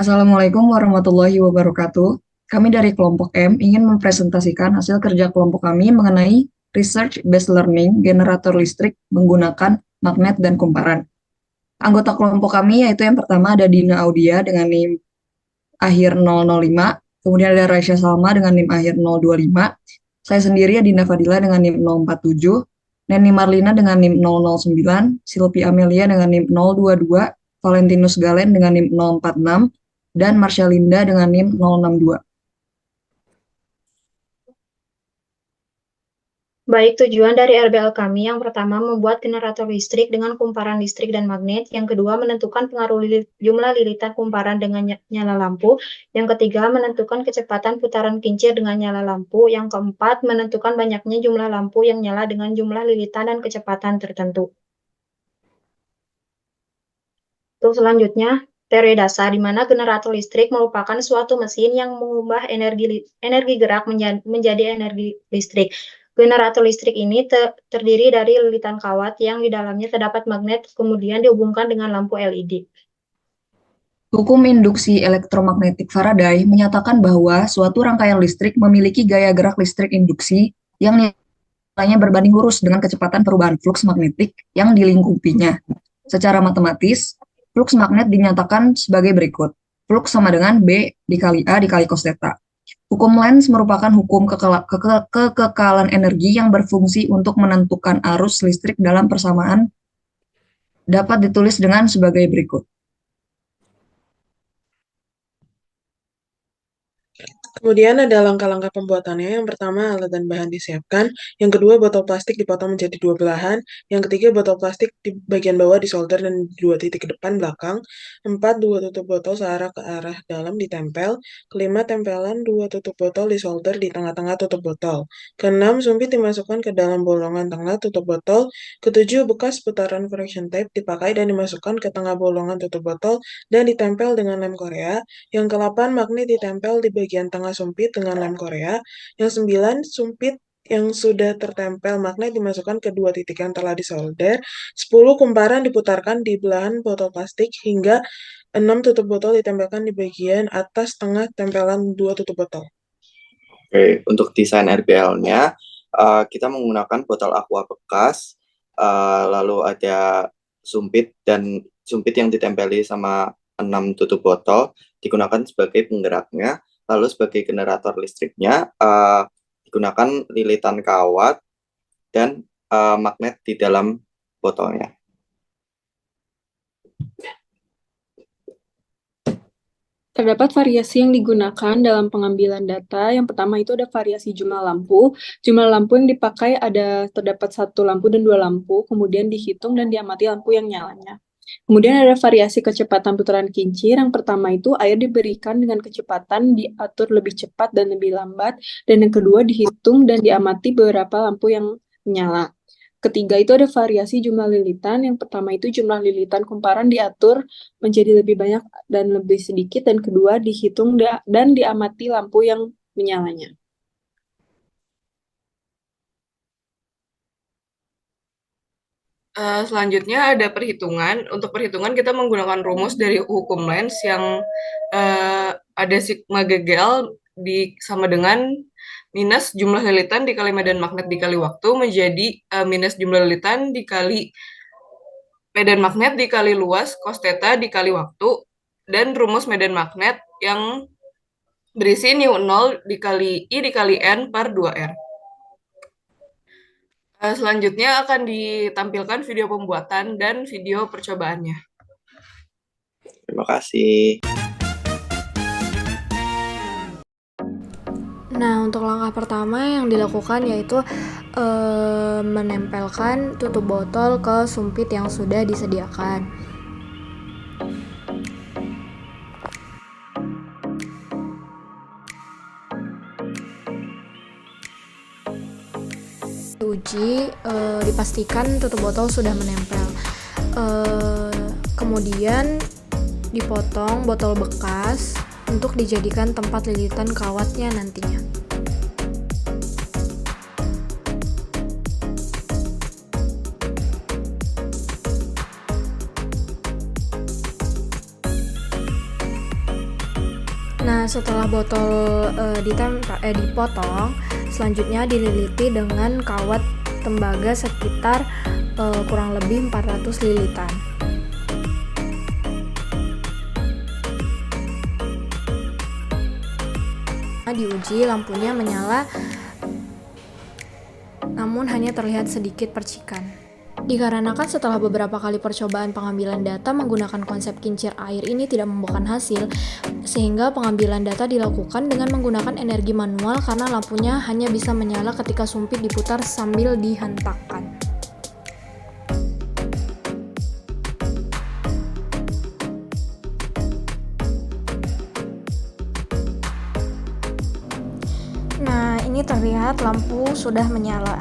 Assalamualaikum warahmatullahi wabarakatuh. Kami dari kelompok M ingin mempresentasikan hasil kerja kelompok kami mengenai Research Based Learning generator listrik menggunakan magnet dan kumparan. Anggota kelompok kami yaitu yang pertama ada Dina Audia dengan NIM akhir 005, kemudian ada Raisya Salma dengan NIM akhir 025, saya sendiri Adinda Fadila dengan NIM 047, Neni Marlina dengan NIM 009, Silvi Amelia dengan NIM 022, Valentinus Galen dengan NIM 046, dan Marsha Linda dengan NIM 062. Baik, tujuan dari RBL kami yang pertama membuat generator listrik dengan kumparan listrik dan magnet, yang kedua menentukan pengaruh jumlah lilitan kumparan dengan nyala lampu, yang ketiga menentukan kecepatan putaran kincir dengan nyala lampu, yang keempat menentukan banyaknya jumlah lampu yang nyala dengan jumlah lilitan dan kecepatan tertentu. Untuk selanjutnya, teori dasar di mana generator listrik merupakan suatu mesin yang mengubah energi gerak menjadi energi listrik. Generator listrik ini terdiri dari lilitan kawat yang di dalamnya terdapat magnet, kemudian dihubungkan dengan lampu LED. Hukum induksi elektromagnetik Faraday menyatakan bahwa suatu rangkaian listrik memiliki gaya gerak listrik induksi yang nilainya berbanding lurus dengan kecepatan perubahan fluks magnetik yang dilingkupinya. Secara matematis, fluks magnet dinyatakan sebagai berikut. Fluks sama dengan B dikali A dikali cos theta. Hukum Lenz merupakan hukum kekekalan energi yang berfungsi untuk menentukan arus listrik dalam persamaan dapat ditulis dengan sebagai berikut. Kemudian ada langkah-langkah pembuatannya. Yang pertama, alat dan bahan disiapkan. Yang kedua, botol plastik dipotong menjadi dua belahan. Yang ketiga, botol plastik di bagian bawah disolder dan di dua titik depan belakang. Empat, dua tutup botol searah ke arah dalam ditempel. Kelima, tempelan dua tutup botol disolder di tengah-tengah tutup botol. Keenam, sumpit dimasukkan ke dalam bolongan tengah tutup botol. Ketujuh, bekas putaran friction tape dipakai dan dimasukkan ke tengah bolongan tutup botol dan ditempel dengan lem Korea. Yang ke-8, magnet ditempel di bagian tengah sumpit dengan lem Korea. Yang 9, sumpit yang sudah tertempel magnet dimasukkan ke dua titik yang telah disolder. 10, kumparan diputarkan di belahan botol plastik hingga 6, tutup botol ditempelkan di bagian atas tengah tempelan dua tutup botol. Oke, untuk desain RBL-nya, kita menggunakan botol aqua bekas, lalu ada sumpit dan sumpit yang ditempeli sama 6 tutup botol digunakan sebagai penggeraknya, lalu sebagai generator listriknya digunakan lilitan kawat dan magnet di dalam botolnya. Terdapat variasi yang digunakan dalam pengambilan data. Yang pertama itu ada variasi jumlah lampu. Jumlah lampu yang dipakai terdapat satu lampu dan dua lampu, kemudian dihitung dan diamati lampu yang nyalanya. Kemudian ada variasi kecepatan putaran kincir. Yang pertama itu air diberikan dengan kecepatan diatur lebih cepat dan lebih lambat. Dan yang kedua dihitung dan diamati beberapa lampu yang menyala. Ketiga itu ada variasi jumlah lilitan. Yang pertama itu jumlah lilitan kumparan diatur menjadi lebih banyak dan lebih sedikit. Dan kedua dihitung dan diamati lampu yang menyalanya. Selanjutnya ada perhitungan. Untuk perhitungan kita menggunakan rumus dari hukum Lenz yang ada sigma GGL sama dengan minus jumlah lilitan dikali medan magnet dikali waktu menjadi minus jumlah lilitan dikali medan magnet dikali luas cos theta dikali waktu, dan rumus medan magnet yang berisi nu 0 dikali I dikali N per 2R. Selanjutnya akan ditampilkan video pembuatan dan video percobaannya. Terima kasih. Nah, untuk langkah pertama yang dilakukan yaitu menempelkan tutup botol ke sumpit yang sudah disediakan. Uji, dipastikan tutup botol sudah menempel. Kemudian dipotong botol bekas untuk dijadikan tempat lilitan kawatnya nantinya. Nah, setelah botol dipotong, selanjutnya dililiti dengan kawat tembaga sekitar kurang lebih 400 lilitan. Diuji, lampunya menyala, namun hanya terlihat sedikit percikan. Dikarenakan setelah beberapa kali percobaan pengambilan data menggunakan konsep kincir air ini tidak membuahkan hasil, sehingga pengambilan data dilakukan dengan menggunakan energi manual karena lampunya hanya bisa menyala ketika sumpit diputar sambil dihentakkan. Nah, ini terlihat lampu sudah menyala.